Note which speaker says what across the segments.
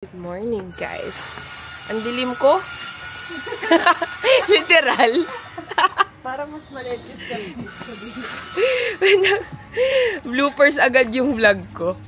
Speaker 1: Good morning, guys. Ang dilim ko. Literal.
Speaker 2: Para mas malinis ka.
Speaker 1: Bloopers agad yung vlog ko.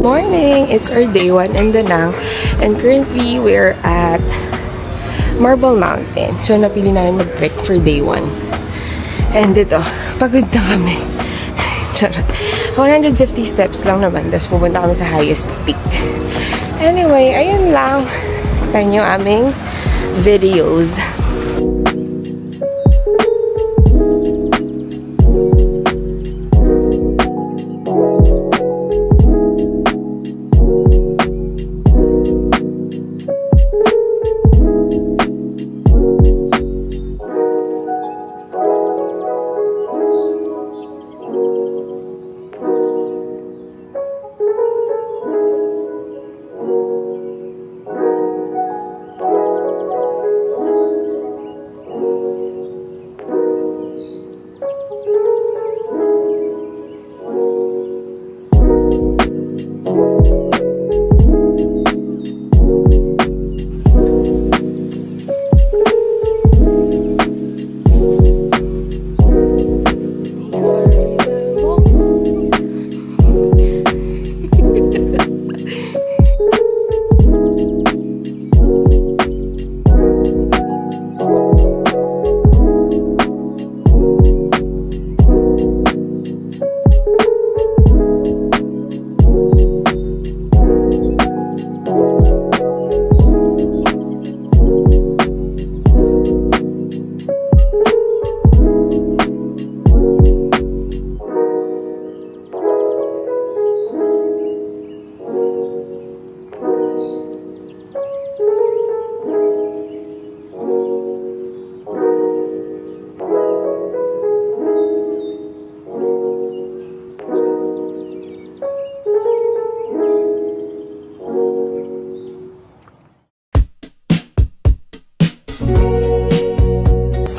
Speaker 1: Morning! It's our day 1 in Danang, and currently we're at Marble Mountain. So napili namin mag-trek for day 1. And ito, pagod na kami. Charot. 150 steps lang naman, tapos pupunta kami sa highest peak. Anyway, ayun lang. Tignan nyo aming videos.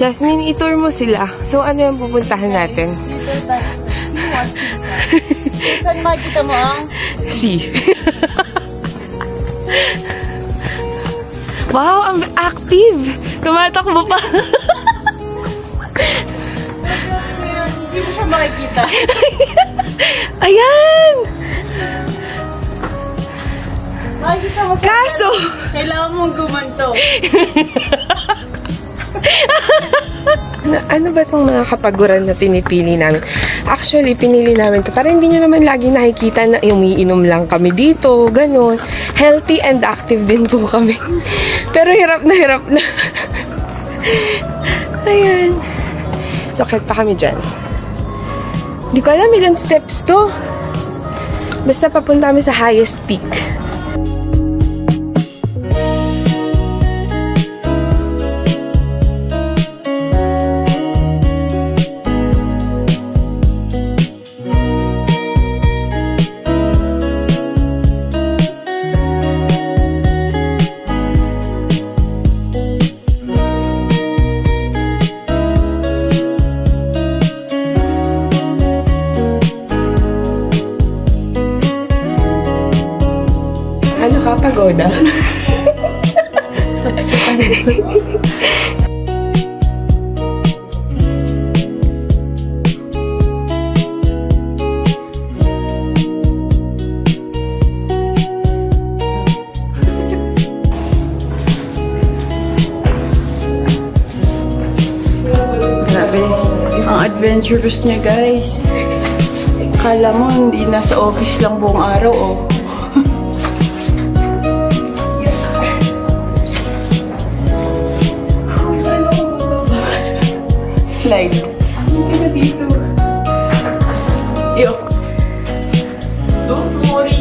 Speaker 1: Jasmine, itour mo sila. So, ano yung pupuntahan natin?
Speaker 2: Saan makikita mo ang?
Speaker 1: Sea. Wow, ang active! Tumatakbo pa.
Speaker 2: Hindi mo siya makikita.
Speaker 1: Ayan!
Speaker 2: Makikita mo.
Speaker 1: Kaso!
Speaker 2: Kailangan mong gumanto.
Speaker 1: Ano ba itong mga kapaguran na pinipili namin? Actually, pinili namin ito para hindi nyo naman lagi nakikita na umiinom lang kami dito, ganun. Healthy and active din po kami. Pero hirap na hirap na. Ayan. Chocolate pa kami dyan. Hindi ko alam ilang steps to. Basta papunta kami sa highest peak. Ano ka? Pagoda? Tapos na tayo.
Speaker 2: Grabe. Ang adventurous niya, guys. Akala mo, hindi nasa office lang buong araw, oh. Slide. Hindi ka dito. Yo. Don't worry.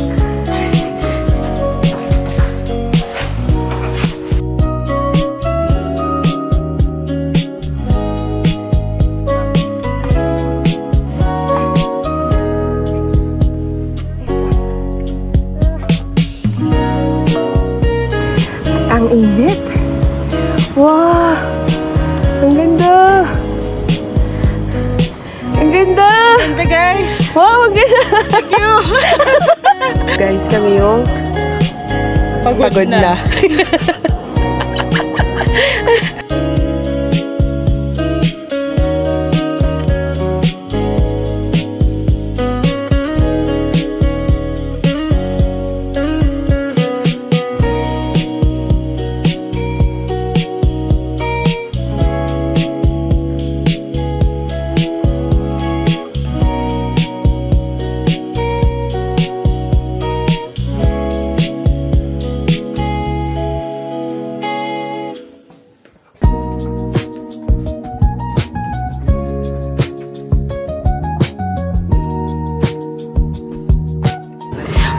Speaker 1: Ang init. Wow! Ang ganda! Ang ganda!
Speaker 2: Ganda, guys!
Speaker 1: Wow! Ang ganda!
Speaker 2: Thank you!
Speaker 1: Guys, kami yung pagod na.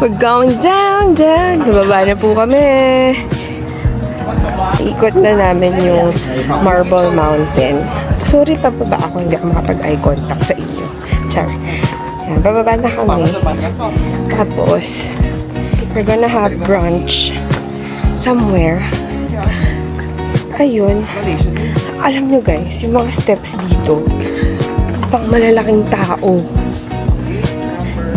Speaker 1: We're going down, down. Nababa na po kami. Ikot na namin yung Marble Mountain. Sorry, pababa ako. Hindi ako makapag-eye contact sa inyo. Char. Yan, bababa na kami. Tapos, we're gonna have brunch somewhere. Ayun. Alam nyo guys, yung mga steps dito, pang malalaking tao.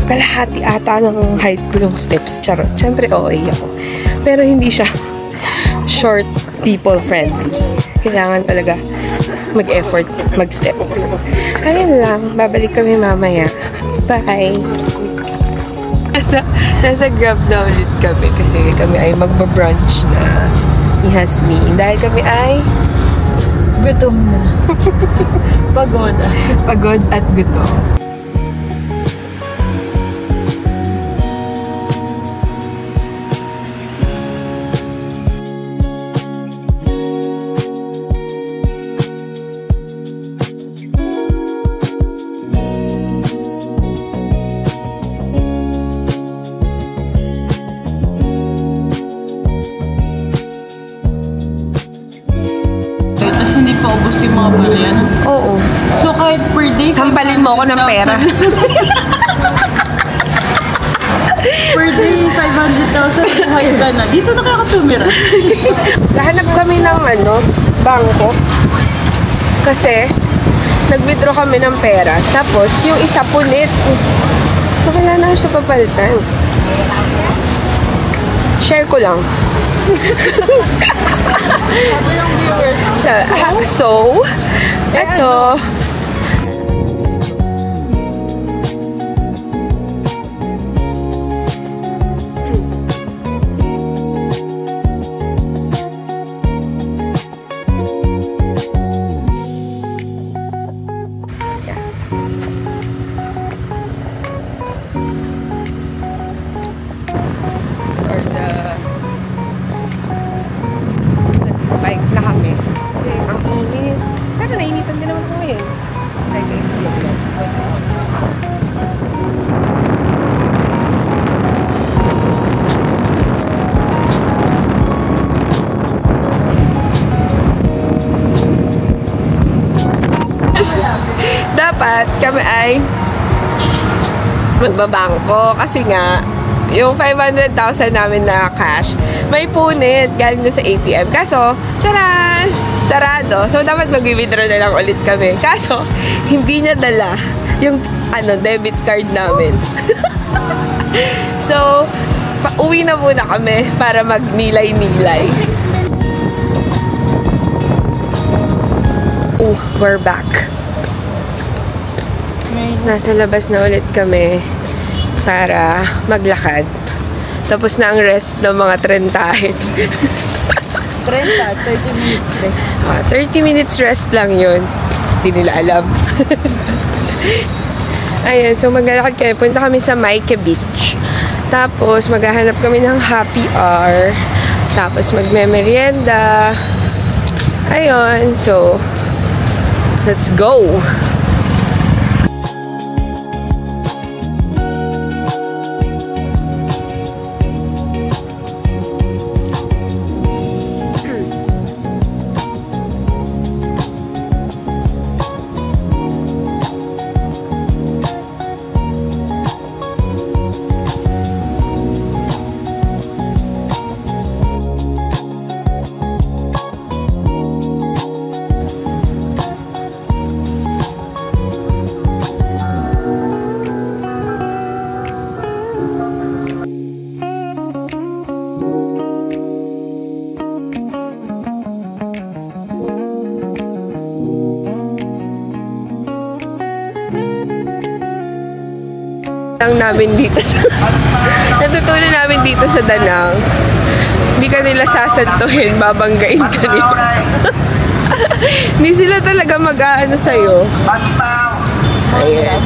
Speaker 1: Kalahati ata ng height ko yung steps. Charot. Siyempre, OA ako. Pero hindi siya short people friendly. Kailangan talaga mag-effort, mag-step. Ayun lang. Babalik kami mamaya. Bye! Nasa Grab na ulit kami kasi kami ay magbabrunch na ni Hasmi. Dahil kami ay
Speaker 2: Gutom na. Pagod.
Speaker 1: pagod at gutom.
Speaker 2: Hindi pa ubos yung mga bala yan.
Speaker 1: Oo.
Speaker 2: So kahit per day,
Speaker 1: Sampalin mo ako ng pera.
Speaker 2: Per day, 500,000 buhay ka na. Dito na kaya ka tumira.
Speaker 1: Lahanap kami ng bangko. Kasi, nag-withdraw kami ng pera. Tapos, yung isa punit. So, kailangan na siya papalitan. Share ko lang. So, eto. Bike na kami. Kasi ang init. Pero nainitan din naman ko ngayon. Dapat kami ay magbabangko kasi nga yung 500,000 namin na cash, may punit galing na sa ATM. Kaso, charan! Sarado. So, dapat mag-withdraw na lang ulit kami. Kaso, hindi niya dala yung debit card namin. So, uwi na muna kami para magnilay-nilay. We're back. Nasa labas na ulit kami para maglakad. Tapos na ang rest ng mga trentahin.
Speaker 2: 30 minutes rest.
Speaker 1: 30 minutes rest lang yun. Hindi nila alam. Ayan, so maglalakad kami. Punta kami sa Maike Beach. Tapos, maghahanap kami ng happy hour. Tapos, magme-merienda. Ayun, so, let's go! Namin dito sa natutunan namin dito sa Danang, hindi ka nila sasantuhin, babanggain ka nila. Hindi sila talaga mag-aano sa'yo. Ayan,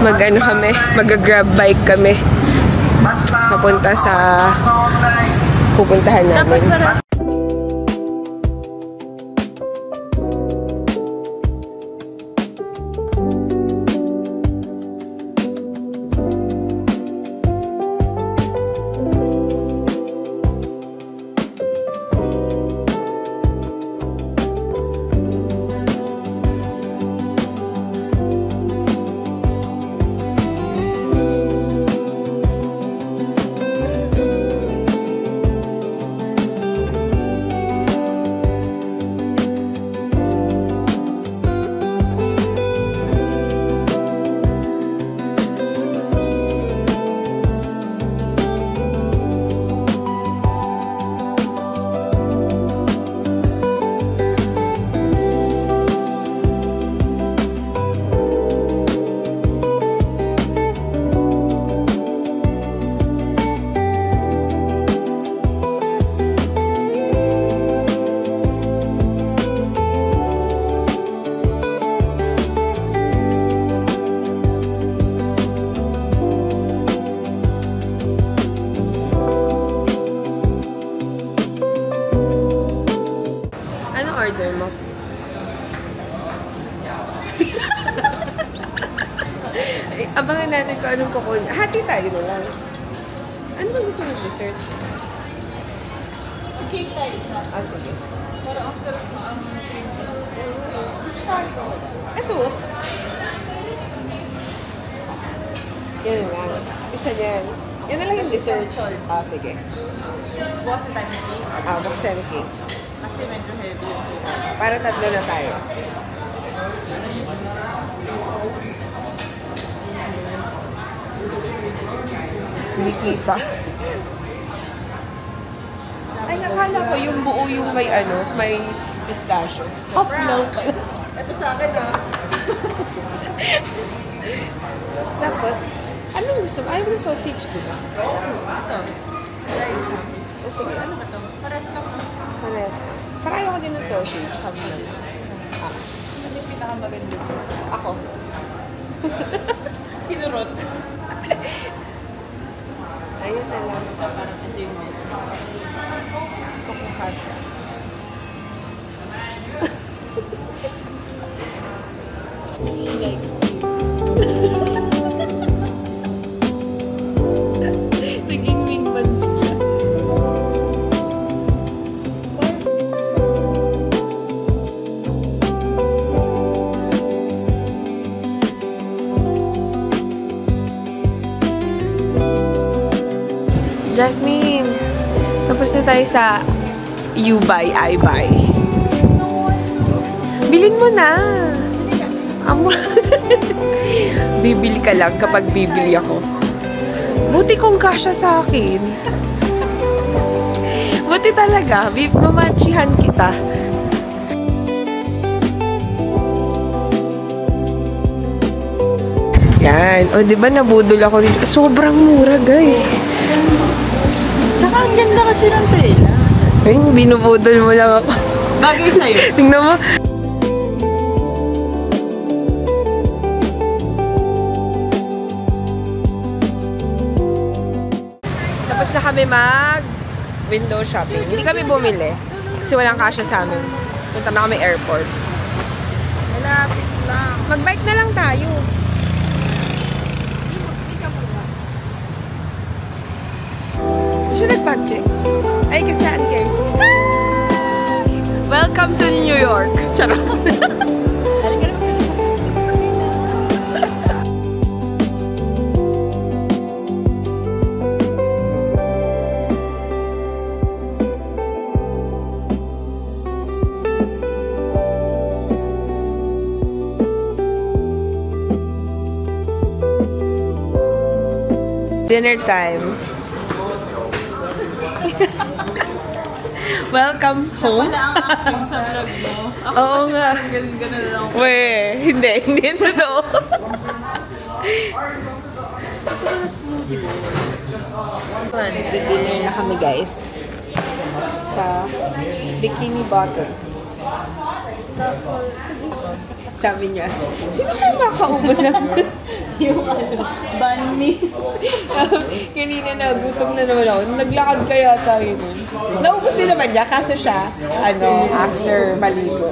Speaker 1: mag-ano kami, mag-grab bike kami papunta sa pupuntahan namin. Order mo. Abangan natin kung anong kukunin. Hati tayo na lang. Ano ba gusto ng dessert?
Speaker 2: Cake tayo isa.
Speaker 1: Ah, sige.
Speaker 2: Para ang sarap na ang cream.
Speaker 1: Ito. Yan lang. Isa yan. Yan na lang yung dessert. Ah, sige.
Speaker 2: Bukas na tayo ng cake.
Speaker 1: Ah, bukas na yung cake.
Speaker 2: Kasi medyo heavy yung cake.
Speaker 1: Para tatlo na tayo. Hindi kita. Ay, akala ko yung buo yung may ano, may pistachio. Half lang pala.
Speaker 2: Ito sa akin
Speaker 1: Tapos, anong gusto mo? Ayaw mo ng sausage, di ba?
Speaker 2: Ito.
Speaker 1: O sige.
Speaker 2: Ano ba ito? Pares lang.
Speaker 1: Pares. Para ayaw ko din ng sausage. Ham lang. Ah.
Speaker 2: Ano yung pinakamaganda?
Speaker 1: Ako.
Speaker 2: Kinurot.
Speaker 1: Ayun na lang.
Speaker 2: Parang ito yung
Speaker 1: Kukuha siya.
Speaker 2: naging wingman bigla.
Speaker 1: Jasmine, tapos na tayo sa You Buy, I Buy. Bilhin mo na. Amo. Bibili ka lang kapag bibili ako. Buti kung kasya sa akin. Buti talaga. Mamachihan kita. Yan. O, diba nabudol ako dito? Sobrang mura, guys.
Speaker 2: Tsaka ang ganda kasi ng tela.
Speaker 1: Ay, binubudol mo lang ako.
Speaker 2: Bagay sa'yo.
Speaker 1: Tingnan mo. kami window shopping. Hindi kami bumili. Kasi walang kasya sa amin. Punta na kami airport.
Speaker 2: Malapit lang.
Speaker 1: Mag-bike na lang tayo. Siya nag-bag-check. Ay, kasi Anker. Welcome to New York. Charot. Dinner time. Welcome home.
Speaker 2: Wala ang active sa vlog mo. Ako
Speaker 1: Oo
Speaker 2: kasi
Speaker 1: nga.
Speaker 2: parang ganun lang.
Speaker 1: Weh, hindi totoo.
Speaker 2: Kasi wala smoothie bowl.
Speaker 1: Dinner na kami guys. Sa Bikini Bottom. Sabi niya, sino kayo makaubos ng
Speaker 2: Yung banh mi.
Speaker 1: kanina nagutom na naman ako. Naglakad kaya tayo nun. Naubos din naman niya, kaso siya, after maligo.